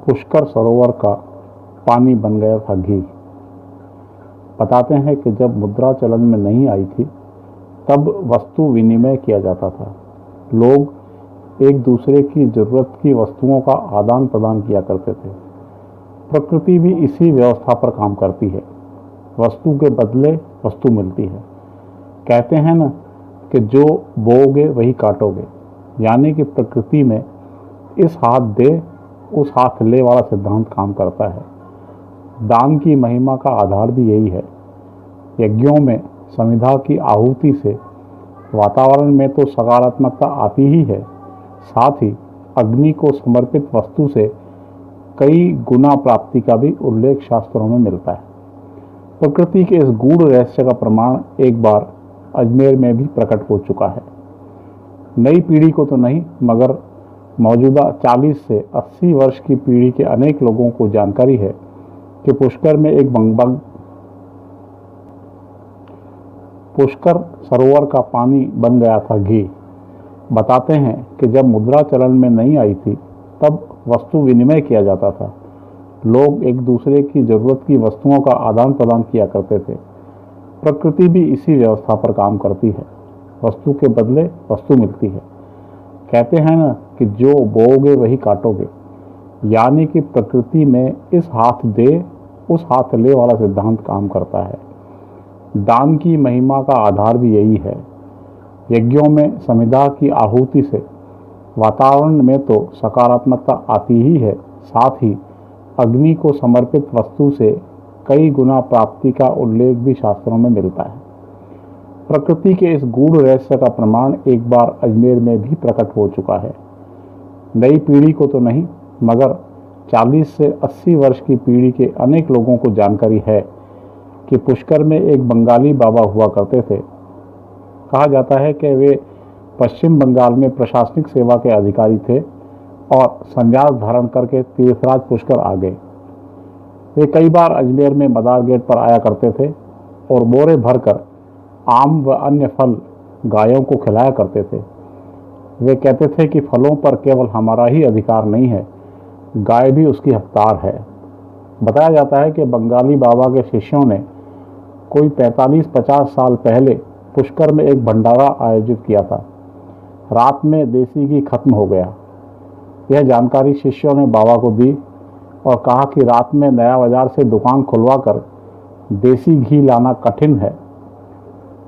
पुष्कर सरोवर का पानी बन गया था घी। बताते हैं कि जब मुद्रा चलन में नहीं आई थी तब वस्तु विनिमय किया जाता था। लोग एक दूसरे की जरूरत की वस्तुओं का आदान प्रदान किया करते थे। प्रकृति भी इसी व्यवस्था पर काम करती है। वस्तु के बदले वस्तु मिलती है। कहते हैं ना कि जो बोओगे वही काटोगे, यानी कि प्रकृति में इस हाथ दे उस हाथ ले वाला सिद्धांत काम करता है। दान की महिमा का आधार भी यही है। यज्ञों में समिधा की आहुति से वातावरण में तो सकारात्मकता आती ही है, साथ ही अग्नि को समर्पित वस्तु से कई गुना प्राप्ति का भी उल्लेख शास्त्रों में मिलता है। प्रकृति के इस गूढ़ रहस्य का प्रमाण एक बार अजमेर में भी प्रकट हो चुका है। नई पीढ़ी को तो नहीं, मगर मौजूदा 40 से 80 वर्ष की पीढ़ी के अनेक लोगों को जानकारी है कि पुष्कर सरोवर का पानी बन गया था घी। बताते हैं कि जब मुद्रा चलन में नहीं आई थी तब वस्तु विनिमय किया जाता था। लोग एक दूसरे की जरूरत की वस्तुओं का आदान प्रदान किया करते थे। प्रकृति भी इसी व्यवस्था पर काम करती है। वस्तु के बदले वस्तु मिलती है। कहते हैं ना कि जो बोओगे वही काटोगे, यानी कि प्रकृति में इस हाथ दे उस हाथ ले वाला सिद्धांत काम करता है। दान की महिमा का आधार भी यही है। यज्ञों में समिधा की आहुति से वातावरण में तो सकारात्मकता आती ही है, साथ ही अग्नि को समर्पित वस्तु से कई गुना प्राप्ति का उल्लेख भी शास्त्रों में मिलता है। प्रकृति के इस गूढ़ रहस्य का प्रमाण एक बार अजमेर में भी प्रकट हो चुका है। नई पीढ़ी को तो नहीं, मगर 40 से 80 वर्ष की पीढ़ी के अनेक लोगों को जानकारी है कि पुष्कर में एक बंगाली बाबा हुआ करते थे। कहा जाता है कि वे पश्चिम बंगाल में प्रशासनिक सेवा के अधिकारी थे और संन्यास धारण करके तीर्थराज पुष्कर आ गए। वे कई बार अजमेर में मदार गेट पर आया करते थे और बोरे भरकर आम व अन्य फल गायों को खिलाया करते थे। वे कहते थे कि फलों पर केवल हमारा ही अधिकार नहीं है, गाय भी उसकी हकदार है। बताया जाता है कि बंगाली बाबा के शिष्यों ने कोई 45-50 साल पहले पुष्कर में एक भंडारा आयोजित किया था। रात में देसी घी खत्म हो गया। यह जानकारी शिष्यों ने बाबा को दी और कहा कि रात में नया बाजार से दुकान खुलवाकर देसी घी लाना कठिन है।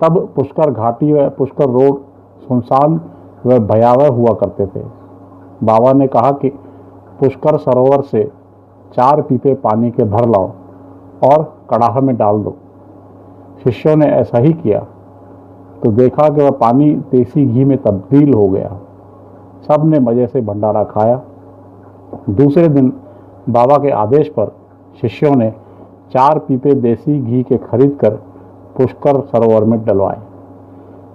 तब पुष्कर घाटी व पुष्कर रोड सुनसान व भयावह हुआ करते थे। बाबा ने कहा कि पुष्कर सरोवर से 4 पीपे पानी के भर लाओ और कड़ाह में डाल दो। शिष्यों ने ऐसा ही किया तो देखा कि वह पानी देसी घी में तब्दील हो गया। सब ने मजे से भंडारा खाया। दूसरे दिन बाबा के आदेश पर शिष्यों ने 4 पीपे देसी घी के खरीद कर पुष्कर सरोवर में डलवाए।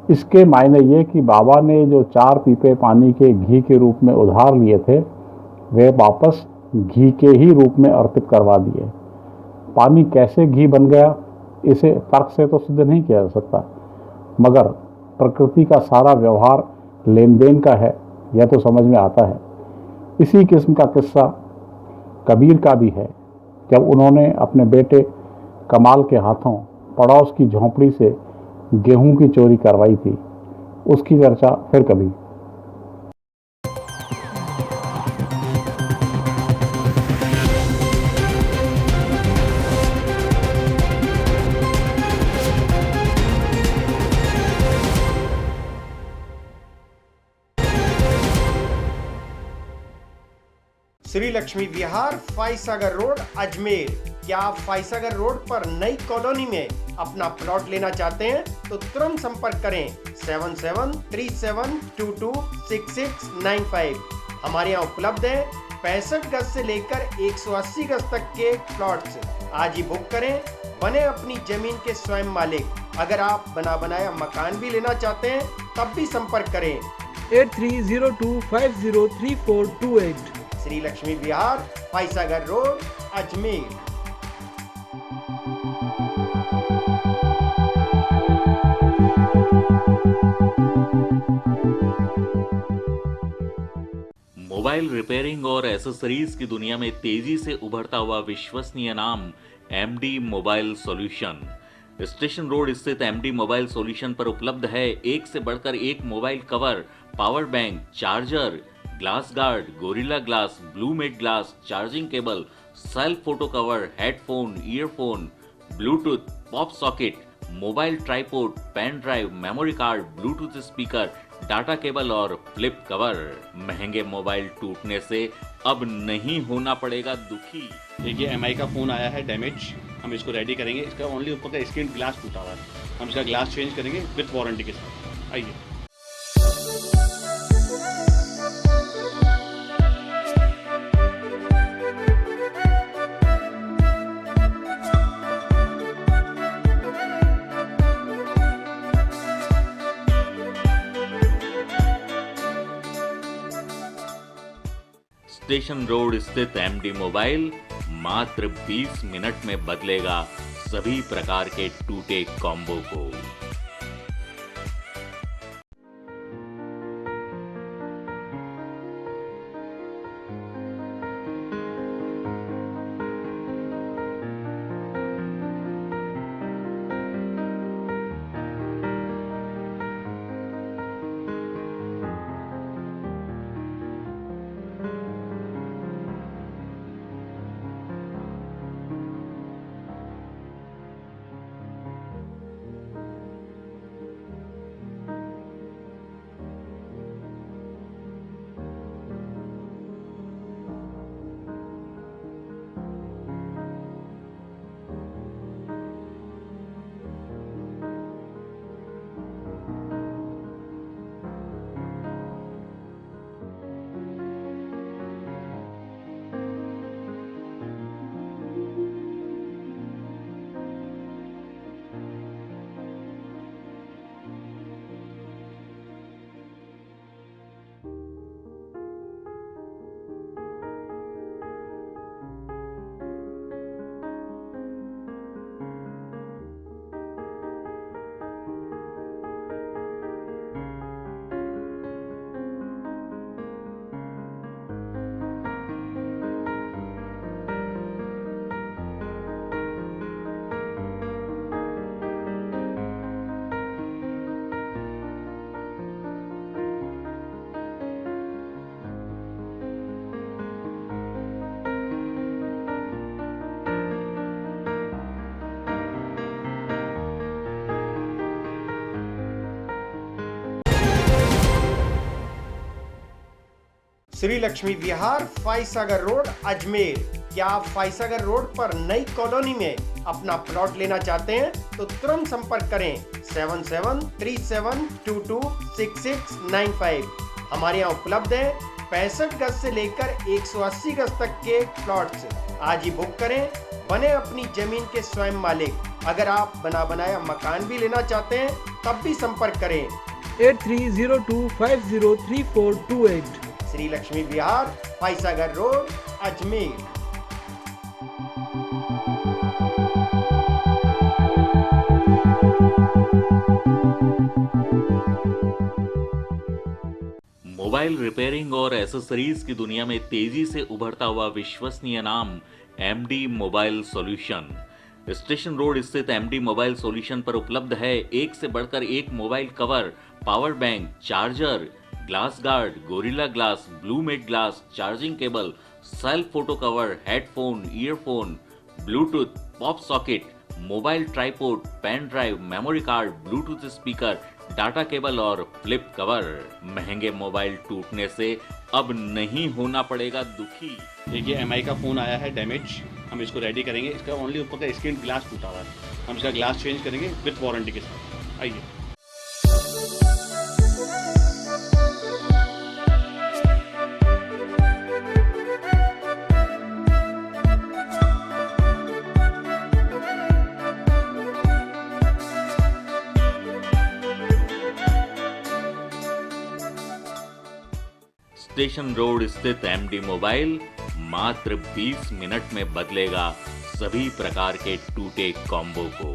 इसके मायने ये कि बाबा ने जो 4 पीपे पानी के घी के रूप में उधार लिए थे वे वापस घी के ही रूप में अर्पित करवा दिए। पानी कैसे घी बन गया इसे तर्क से तो सिद्ध नहीं किया जा सकता, मगर प्रकृति का सारा व्यवहार लेन देन का है, यह तो समझ में आता है। इसी किस्म का किस्सा कबीर का भी है। जब उन्होंने अपने बेटे कमाल के हाथों पड़ोस की झोंपड़ी से गेहूं की चोरी करवाई थी, उसकी चर्चा फिर कभी। श्री लक्ष्मी विहार, फाइसागर रोड, अजमेर। क्या आप फाइसागर रोड पर नई कॉलोनी में अपना प्लॉट लेना चाहते हैं तो तुरंत संपर्क करें 7737226695। हमारे यहाँ उपलब्ध है 65 गज से लेकर 180 गज तक के प्लॉट्स। आज ही बुक करें, बने अपनी जमीन के स्वयं मालिक। अगर आप बना बनाया मकान भी लेना चाहते हैं तब भी संपर्क करें 8302503428। Shri Lakshmi Vihar, Foysagar road, Ajmer. Mobile repairing और एसेसरीज की दुनिया में तेजी से उभरता हुआ विश्वसनीय नाम MD mobile solution. Station road स्थित एमडी मोबाइल सॉल्यूशन पर उपलब्ध है एक से बढ़कर एक mobile cover, power bank, charger, glass guard, gorilla glass, blue matte glass, charging cable, self photo cover, headphone, earphone, bluetooth, pop socket, mobile tripod, pen drive, memory card, bluetooth speaker, data cable और flip cover. महंगे mobile टूटने से अब नहीं होना पड़ेगा दुखी। देखिए एमआई का फ़ोन आया है डैमेज, हम इसको रेडी करेंगे। इसका ओनली ऊपर का स्क्रीन ग्लास टूटा हुआ है, हम इसका ग्लास चेंज करेंगे विथ वारंटी के साथ। आइए। स्टेशन रोड स्थित एमडी मोबाइल मात्र 20 मिनट में बदलेगा सभी प्रकार के टूटे कॉम्बो को। श्री लक्ष्मी विहार, फाइसागर रोड, अजमेर। क्या आप फाइसागर रोड पर नई कॉलोनी में अपना प्लॉट लेना चाहते हैं तो तुरंत संपर्क करें 7737226695। हमारे यहाँ उपलब्ध है 65 गज से लेकर 180 गज तक के प्लॉट्स। आज ही बुक करें, बने अपनी जमीन के स्वयं मालिक। अगर आप बना बनाया मकान भी लेना चाहते हैं तब भी संपर्क करें 8302503428। Shri Lakshmi Vihar, Foysagar road, Ajmer. Mobile repairing और एसेसरीज की दुनिया में तेजी से उभरता हुआ विश्वसनीय नाम MD mobile solution. Station road स्थित एमडी मोबाइल सॉल्यूशन पर उपलब्ध है एक से बढ़कर एक mobile cover, power bank, charger, glass guard, gorilla glass, blue matte glass, charging cable, self photo cover, headphone, earphone, bluetooth, pop socket, mobile tripod, pen drive, memory card, bluetooth speaker, data cable और flip cover. महंगे mobile टूटने से अब नहीं होना पड़ेगा दुखी। देखिए एमआई का फ़ोन आया है डैमेज, हम इसको रेडी करेंगे। इसका ओनली ऊपर का स्क्रीन ग्लास टूटा हुआ है, हम इसका ग्लास चेंज करेंगे विथ वारंटी के साथ। आइए। स्टेशन रोड स्थित एमडी मोबाइल मात्र 20 मिनट में बदलेगा सभी प्रकार के टूटे कॉम्बो को।